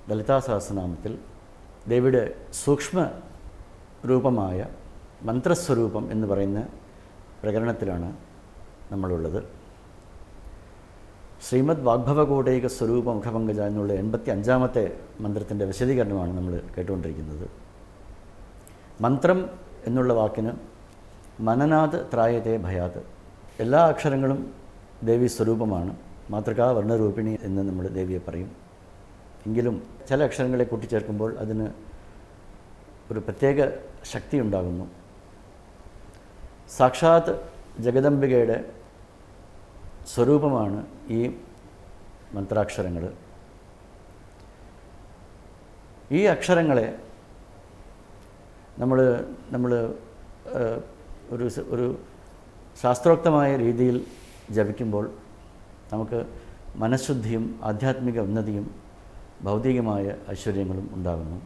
ലളിതാ സഹസ്രനാമത്തിൽ ദേവിയുടെ സൂക്ഷ്മ രൂപമായ മന്ത്രസ്വരൂപം എന്ന് പറയുന്ന പ്രകരണത്തിലാണ് നമ്മളുള്ളത്. ശ്രീമദ് വാഗ്ഭവകൂടൈക സ്വരൂപ മുഖപങ്കജ എന്നുള്ള 85-ാമത്തെ മന്ത്രത്തിൻ്റെ വിശദീകരണമാണ് നമ്മൾ കേട്ടുകൊണ്ടിരിക്കുന്നത്. മന്ത്രം എന്നുള്ള വാക്കിന് മനനാത് ത്രായതേ ഭയാത്, എല്ലാ അക്ഷരങ്ങളും ദേവി സ്വരൂപമാണ്. മാതൃകാ വർണ്ണരൂപിണി എന്ന് നമ്മൾ ദേവിയെ പറയും. എങ്കിലും ചില അക്ഷരങ്ങളെ കൂട്ടിച്ചേർക്കുമ്പോൾ അതിന് ഒരു പ്രത്യേക ശക്തി ഉണ്ടാകുന്നു. സാക്ഷാത് ജഗദംബികയുടെ സ്വരൂപമാണ് ഈ മന്ത്രാക്ഷരങ്ങൾ. ഈ അക്ഷരങ്ങളെ നമ്മൾ ഒരു ശാസ്ത്രോക്തമായ രീതിയിൽ ജപിക്കുമ്പോൾ നമുക്ക് മനഃശുദ്ധിയും ആധ്യാത്മിക ഉന്നതിയും ഭൗതികമായ ഐശ്വര്യങ്ങളും ഉണ്ടാകുന്നു.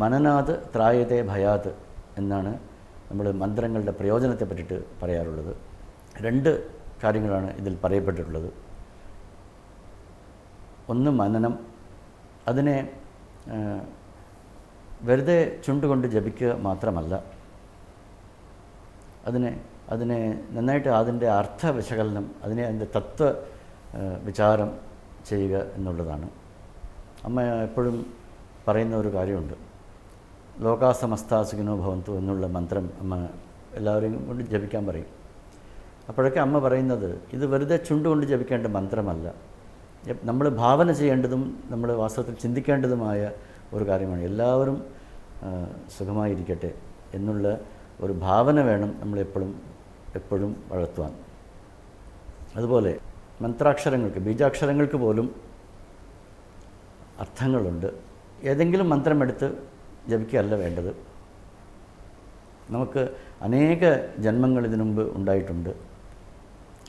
മനനാത് ത്രായതേ ഭയാത് എന്നാണ് നമ്മൾ മന്ത്രങ്ങളുടെ പ്രയോജനത്തെ പറ്റിയിട്ട് പറയാറുള്ളത്. 2 കാര്യങ്ങളാണ് ഇതിൽ പറയപ്പെട്ടിട്ടുള്ളത്. ഒന്ന് മനനം, അതിനെ വെറുതെ ചുണ്ടുകൊണ്ട് ജപിക്കുക മാത്രമല്ല, അതിനെ നന്നായിട്ട് അതിൻ്റെ അർത്ഥവിശകലനം, അതിൻ്റെ തത്വ വിചാരം ചെയ്യുക എന്നുള്ളതാണ്. അമ്മ എപ്പോഴും പറയുന്ന ഒരു കാര്യമുണ്ട്, ലോകാസമസ്താ സുഖിനോ ഭവന്തു എന്നുള്ള മന്ത്രം അമ്മ എല്ലാവരെയും കൊണ്ട് ജപിക്കാൻ പറയും. അപ്പോഴൊക്കെ അമ്മ പറയുന്നത് ഇത് വെറുതെ ചുണ്ടുകൊണ്ട് ജപിക്കേണ്ട മന്ത്രമല്ല, നമ്മൾ ഭാവന ചെയ്യേണ്ടതും നമ്മൾ വാസ്തവത്തിൽ ചിന്തിക്കേണ്ടതുമായ ഒരു കാര്യമാണ്. എല്ലാവരും സുഖമായിരിക്കട്ടെ എന്നുള്ള ഒരു ഭാവന വേണം നമ്മളെപ്പോഴും വളർത്തുവാൻ. അതുപോലെ മന്ത്രാക്ഷരങ്ങൾക്ക്, ബീജാക്ഷരങ്ങൾക്ക് പോലും അർത്ഥങ്ങളുണ്ട്. ഏതെങ്കിലും മന്ത്രമെടുത്ത് ജപിക്കുകയല്ല വേണ്ടത്. നമുക്ക് അനേക ജന്മങ്ങൾ ഇതിനു മുമ്പ് ഉണ്ടായിട്ടുണ്ട്.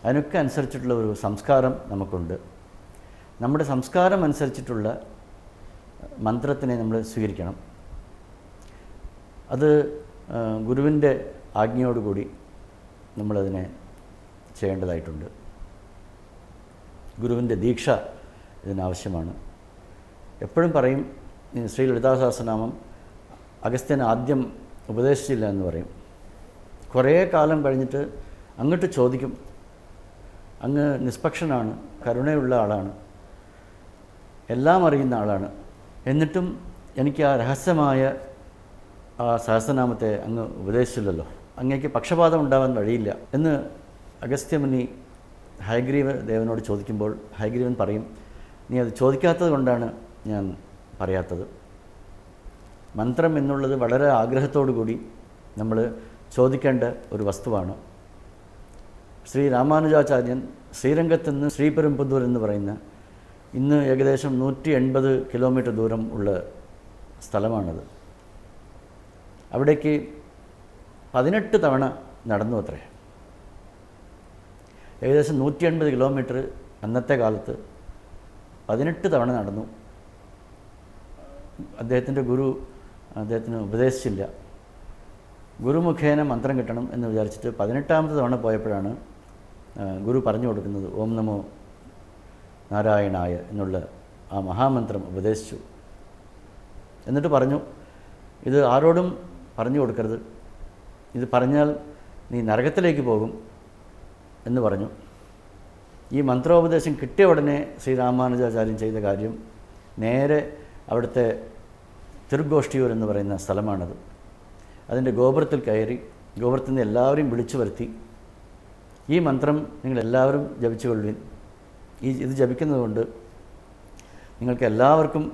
അതിനൊക്കെ അനുസരിച്ചിട്ടുള്ള ഒരു സംസ്കാരം നമുക്കുണ്ട്. നമ്മുടെ സംസ്കാരം അനുസരിച്ചിട്ടുള്ള മന്ത്രത്തിനെ നമ്മൾ സ്വീകരിക്കണം. അത് ഗുരുവിൻ്റെ ആജ്ഞയോടുകൂടി നമ്മളതിനെ ചെയ്യേണ്ടതായിട്ടുണ്ട്. ഗുരുവിൻ്റെ ദീക്ഷ ഇതിനാവശ്യമാണ്. എപ്പോഴും പറയും, ശ്രീ ലളിതാ സഹസ്രനാമം അഗസ്ത്യൻ ആദ്യം ഉപദേശിച്ചില്ല എന്ന് പറയും. കുറേ കാലം കഴിഞ്ഞിട്ട് അങ്ങോട്ട് ചോദിക്കും. അങ്ങ് നിഷ്പക്ഷനാണ്, കരുണയുള്ള ആളാണ്, എല്ലാം അറിയുന്ന ആളാണ്, എന്നിട്ടും എനിക്ക് ആ രഹസ്യമായ ആ സഹസ്രനാമത്തെ അങ്ങ് ഉപദേശിച്ചില്ലല്ലോ, അങ്ങേക്ക് പക്ഷപാതം ഉണ്ടാവാൻ വഴിയില്ല എന്ന് അഗസ്ത്യമുനി ഹയഗ്രീവ ദേവനോട് ചോദിക്കുമ്പോൾ ഹയഗ്രീവൻ പറയും, നീ അത് ചോദിക്കാത്തത് കൊണ്ടാണ് ഞാൻ പറയാത്തത്. മന്ത്രം എന്നുള്ളത് വളരെ ആഗ്രഹത്തോടു കൂടി നമ്മൾ ചോദിക്കേണ്ട ഒരു വസ്തുവാണ്. ശ്രീ രാമാനുജാചാര്യൻ ശ്രീരംഗത്ത് നിന്ന് ശ്രീപെരുമ്പുദൂർ എന്ന് പറയുന്ന ഇന്ന് ഏകദേശം 180 കിലോമീറ്റർ ദൂരം ഉള്ള സ്ഥലമാണത്. അവിടേക്ക് 18 തവണ നടന്നു അത്രേ. ഏകദേശം 180 കിലോമീറ്റർ അന്നത്തെ കാലത്ത് 18 തവണ നടന്നു. അദ്ദേഹത്തിൻ്റെ ഗുരു അദ്ദേഹത്തിന് ഉപദേശിച്ചില്ല. ഗുരുമുഖേന മന്ത്രം കിട്ടണം എന്ന് വിചാരിച്ചിട്ട് 18ാമത്തെ തവണ പോയപ്പോഴാണ് ഗുരു പറഞ്ഞു കൊടുക്കുന്നത് ഓം നമോ നാരായണായ എന്നുള്ള ആ മഹാമന്ത്രം ഉപദേശിച്ചു. എന്നിട്ട് പറഞ്ഞു, ഇത് ആരോടും പറഞ്ഞു കൊടുക്കരുത്, ഇത് പറഞ്ഞാൽ നീ നരകത്തിലേക്ക് പോകും എന്ന് പറഞ്ഞു. ഈ മന്ത്രോപദേശം കിട്ടിയ ഉടനെ ശ്രീരാമാനുജാചാര്യൻ ചെയ്ത കാര്യം, നേരെ അവിടുത്തെ തിരുഗോഷ്ഠിയൂർ എന്ന് പറയുന്ന സ്ഥലമാണത്, അതിൻ്റെ ഗോപുരത്തിൽ കയറി ഗോപുരത്തിൽ നിന്ന് എല്ലാവരെയും വിളിച്ചു വരുത്തി, ഈ മന്ത്രം നിങ്ങളെല്ലാവരും ജപിച്ചുകൊള്ളുവിൻ, ഇത് ജപിക്കുന്നതുകൊണ്ട് നിങ്ങൾക്ക് എല്ലാവർക്കും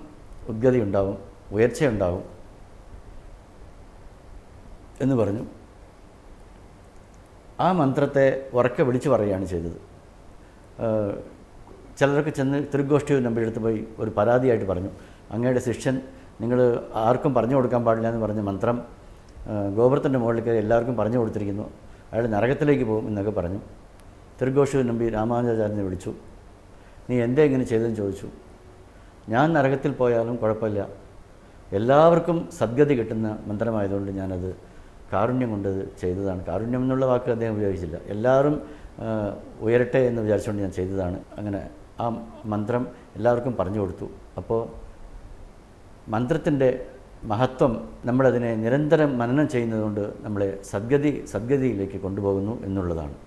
ഉദ്ഗതി ഉണ്ടാവും, ഉയർച്ചയുണ്ടാവും എന്ന് പറഞ്ഞു. ആ മന്ത്രത്തെ ഉറക്കെ വിളിച്ചു പറയുകയാണ് ചെയ്തത്. ചിലരൊക്കെ ചെന്ന് തിരുഗോഷ്ഠിയൂർ നമ്പിയുടെ അടുത്ത് പോയി ഒരു പരാതിയായിട്ട് പറഞ്ഞു, അങ്ങയുടെ ശിഷ്യൻ നിങ്ങൾ ആർക്കും പറഞ്ഞു കൊടുക്കാൻ പാടില്ല എന്ന് പറഞ്ഞ മന്ത്രം ഗോപുരത്തിൻ്റെ മുകളിൽ കയറി എല്ലാവർക്കും പറഞ്ഞു കൊടുത്തിരിക്കുന്നു, അയാൾ നരകത്തിലേക്ക് പോകും എന്നൊക്കെ പറഞ്ഞു. തിരുഗോഷ്ഠിയൂർ നമ്പി രാമാനുജാചാര്യനെ വിളിച്ചു. നീ എന്തേ ഇങ്ങനെ ചെയ്തതെന്ന് ചോദിച്ചു. ഞാൻ നരകത്തിൽ പോയാലും കുഴപ്പമില്ല, എല്ലാവർക്കും സദ്ഗതി കിട്ടുന്ന മന്ത്രമായതുകൊണ്ട് ഞാനത് കാരുണ്യം കൊണ്ട് ചെയ്തതാണ്. കാരുണ്യം എന്നുള്ള വാക്ക് അദ്ദേഹം ഉപയോഗിച്ചില്ല, എല്ലാവരും ഉയരട്ടെ എന്ന് വിചാരിച്ചുകൊണ്ട് ഞാൻ ചെയ്തതാണ്. അങ്ങനെ ആ മന്ത്രം എല്ലാവർക്കും പറഞ്ഞു കൊടുത്തു. അപ്പോൾ മന്ത്രത്തിൻ്റെ മഹത്വം നമ്മളതിനെ നിരന്തരം മനനം ചെയ്യുന്നതുകൊണ്ട് നമ്മളെ സദ്ഗതിയിലേക്ക് കൊണ്ടുപോകുന്നു എന്നുള്ളതാണ്.